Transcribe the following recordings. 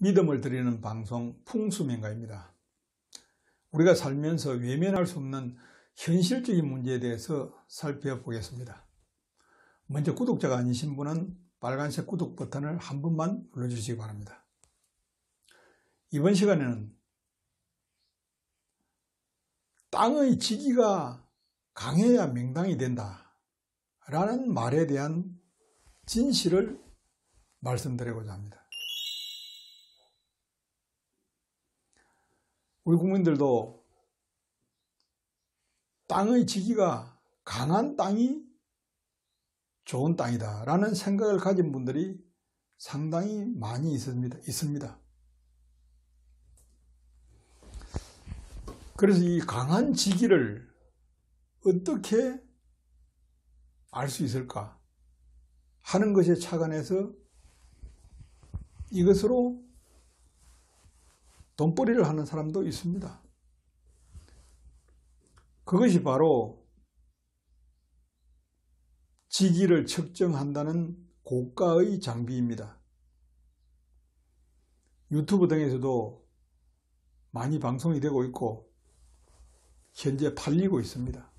믿음을 드리는 방송 풍수명가입니다. 우리가 살면서 외면할 수 없는 현실적인 문제에 대해서 살펴보겠습니다. 먼저 구독자가 아니신 분은 빨간색 구독 버튼을 한 번만 눌러주시기 바랍니다. 이번 시간에는 땅의 지기가 강해야 명당이 된다 라는 말에 대한 진실을 말씀드리고자 합니다. 우리 국민들도 땅의 지기가 강한 땅이 좋은 땅이다 라는 생각을 가진 분들이 상당히 많이 있습니다. 그래서 이 강한 지기를 어떻게 알 수 있을까 하는 것에 착안해서 이것으로 돈벌이를 하는 사람도 있습니다. 그것이 바로 지기를 측정한다는 고가의 장비입니다. 유튜브 등에서도 많이 방송이 되고 있고 현재 팔리고 있습니다.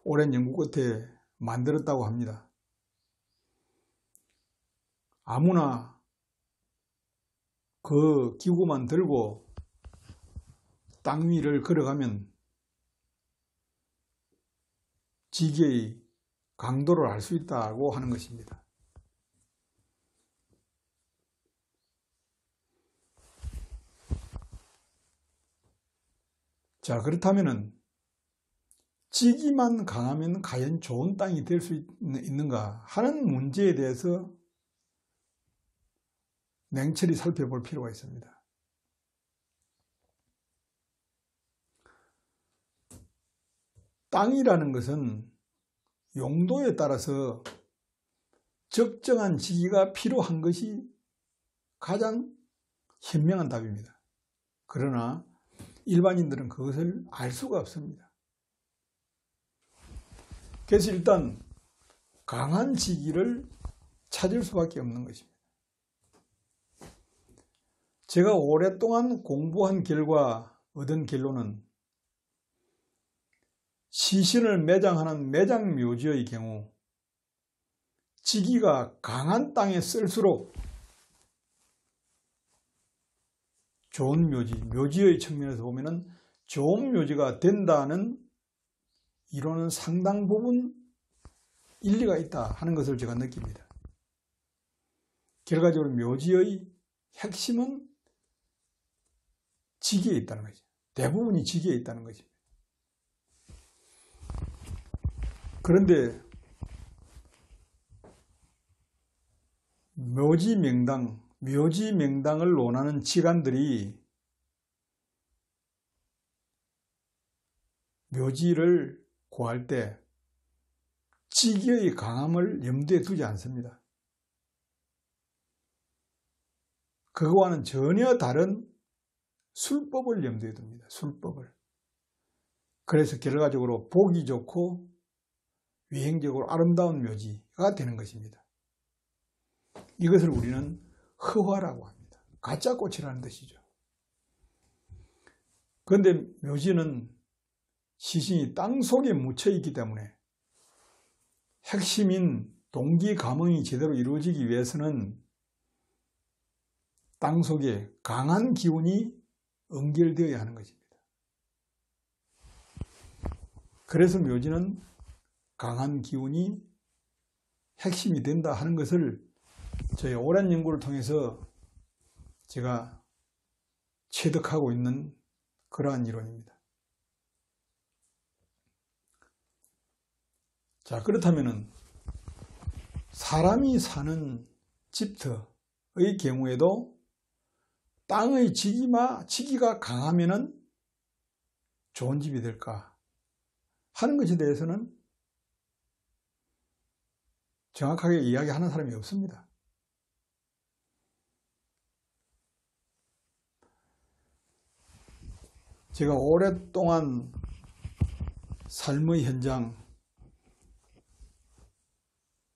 오랜 연구 끝에 만들었다고 합니다. 아무나 그 기구만 들고 땅 위를 걸어가면 지기의 강도를 알 수 있다고 하는 것입니다. 자, 그렇다면 지기만 강하면 과연 좋은 땅이 될 수 있는가 하는 문제에 대해서 냉철히 살펴볼 필요가 있습니다. 땅이라는 것은 용도에 따라서 적정한 지기가 필요한 것이 가장 현명한 답입니다. 그러나 일반인들은 그것을 알 수가 없습니다. 그래서 일단 강한 지기를 찾을 수밖에 없는 것입니다. 제가 오랫동안 공부한 결과 얻은 결론은 시신을 매장하는 매장묘지의 경우 지기가 강한 땅에 쓸수록 좋은 묘지의 측면에서 보면 좋은 묘지가 된다는 이론은 상당 부분 일리가 있다 하는 것을 제가 느낍니다. 결과적으로 묘지의 핵심은 지기에 있다는 거죠. 대부분이 지기에 있다는 거죠. 그런데 묘지 명당을 논하는 지간들이 묘지를 구할 때 지기의 강함을 염두에 두지 않습니다. 그거와는 전혀 다른 술법을 염두에 둡니다. 술법을. 그래서 결과적으로 보기 좋고 외형적으로 아름다운 묘지가 되는 것입니다. 이것을 우리는 허화라고 합니다. 가짜 꽃이라는 뜻이죠. 그런데 묘지는 시신이 땅 속에 묻혀 있기 때문에 핵심인 동기 감흥이 제대로 이루어지기 위해서는 땅 속에 강한 기운이 연결되어야 하는 것입니다. 그래서 묘지는 강한 기운이 핵심이 된다 하는 것을 저희 오랜 연구를 통해서 제가 체득하고 있는 그러한 이론입니다. 자, 그렇다면 사람이 사는 집터의 경우에도 땅의 지기가 강하면 좋은 집이 될까 하는 것에 대해서는 정확하게 이야기하는 사람이 없습니다. 제가 오랫동안 삶의 현장,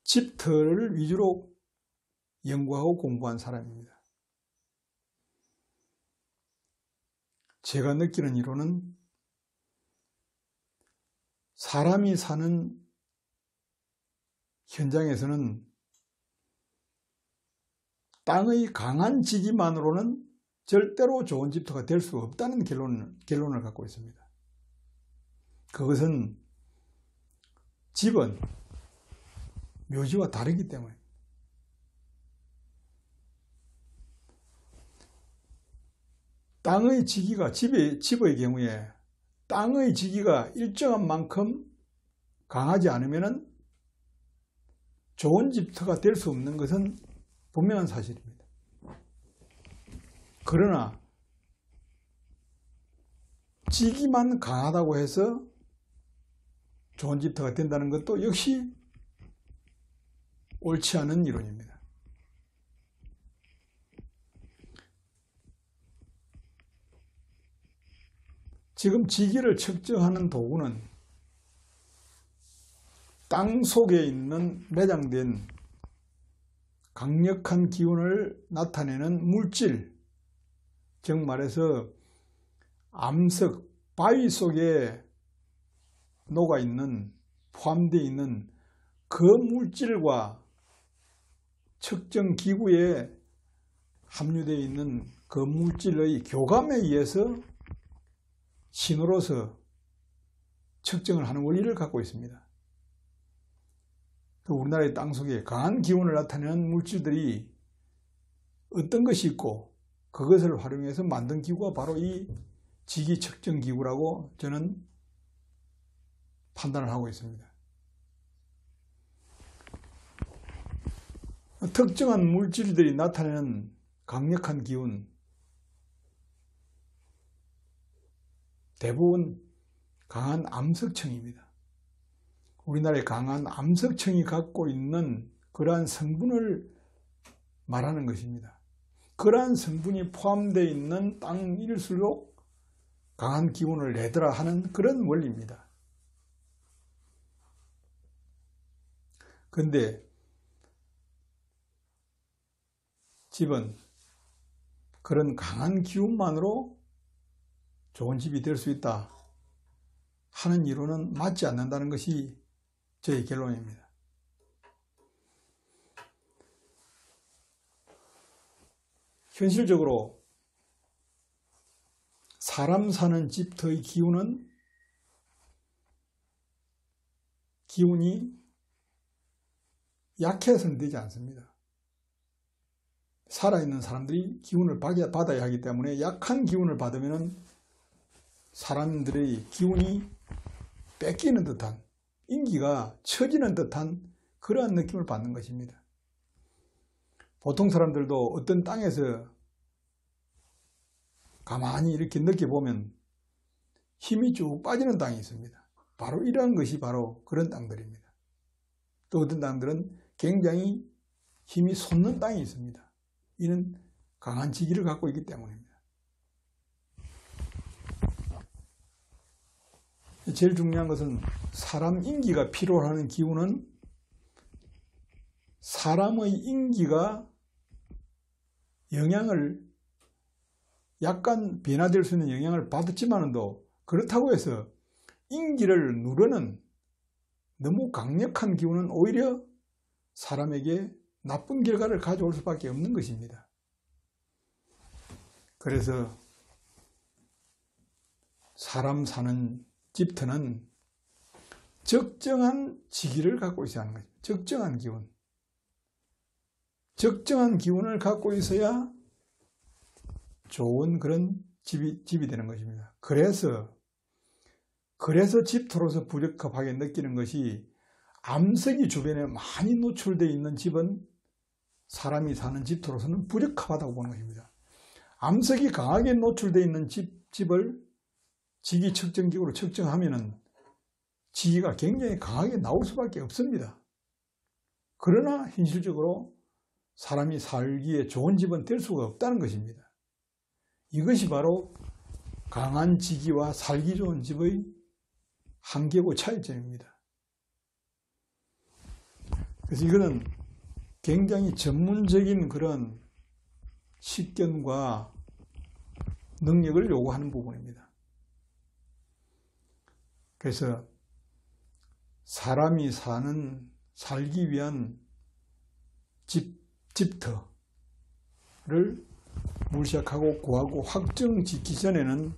집터를 위주로 연구하고 공부한 사람입니다. 제가 느끼는 이론은 사람이 사는 현장에서는 땅의 강한 지기만으로는 절대로 좋은 집터가 될 수 없다는 결론을 갖고 있습니다. 그것은 집은 묘지와 다르기 때문에 땅의 지기가 집의 경우에 땅의 지기가 일정한 만큼 강하지 않으면 좋은 집터가 될 수 없는 것은 분명한 사실입니다. 그러나 지기만 강하다고 해서 좋은 집터가 된다는 것도 역시 옳지 않은 이론입니다. 지금 지기를 측정하는 도구는 땅 속에 있는 매장된 강력한 기운을 나타내는 물질, 즉 말해서 암석, 바위 속에 녹아있는, 포함되어 있는 그 물질과 측정 기구에 함유되어 있는 그 물질의 교감에 의해서 신호로서 측정을 하는 원리를 갖고 있습니다. 우리나라의 땅 속에 강한 기운을 나타내는 물질들이 어떤 것이 있고 그것을 활용해서 만든 기구가 바로 이 지기 측정 기구라고 저는 판단을 하고 있습니다. 특정한 물질들이 나타내는 강력한 기운, 대부분 강한 암석층입니다. 우리나라의 강한 암석층이 갖고 있는 그러한 성분을 말하는 것입니다. 그러한 성분이 포함되어 있는 땅일수록 강한 기운을 내더라 하는 그런 원리입니다. 그런데 집은 그런 강한 기운만으로 좋은 집이 될 수 있다 하는 이론은 맞지 않는다는 것이 저의 결론입니다. 현실적으로 사람 사는 집터의 기운이 약해서는 되지 않습니다. 살아있는 사람들이 기운을 받아야 하기 때문에 약한 기운을 받으면 사람들의 기운이 뺏기는 듯한, 인기가 처지는 듯한 그러한 느낌을 받는 것입니다. 보통 사람들도 어떤 땅에서 가만히 이렇게 느껴보면 힘이 쭉 빠지는 땅이 있습니다. 바로 이러한 것이 바로 그런 땅들입니다. 또 어떤 땅들은 굉장히 힘이 솟는 땅이 있습니다. 이는 강한 지기를 갖고 있기 때문입니다. 제일 중요한 것은 사람 인기가 필요로 하는 기운은 사람의 인기가 영향을 약간 변화될 수 있는 영향을 받았지만도 그렇다고 해서 인기를 누르는 너무 강력한 기운은 오히려 사람에게 나쁜 결과를 가져올 수밖에 없는 것입니다. 그래서 사람 사는 집터는 적정한 지기를 갖고 있어야 하는 거죠. 적정한 기운. 적정한 기운을 갖고 있어야 좋은 그런 집이 되는 것입니다. 그래서 집터로서 부적합하게 느끼는 것이 암석이 주변에 많이 노출되어 있는 집은 사람이 사는 집터로서는 부적합하다고 보는 것입니다. 암석이 강하게 노출되어 있는 집을 지기 측정기구로 측정하면 지기가 굉장히 강하게 나올 수밖에 없습니다. 그러나 현실적으로 사람이 살기에 좋은 집은 될 수가 없다는 것입니다. 이것이 바로 강한 지기와 살기 좋은 집의 한계고 차이점입니다. 그래서 이거는 굉장히 전문적인 그런 식견과 능력을 요구하는 부분입니다. 그래서 사람이 살기 위한 집터를 물색하고 구하고 확정 짓기 전에는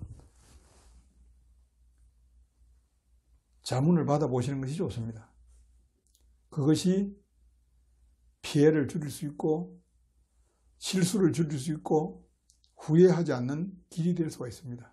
자문을 받아보시는 것이 좋습니다. 그것이 피해를 줄일 수 있고 실수를 줄일 수 있고 후회하지 않는 길이 될 수가 있습니다.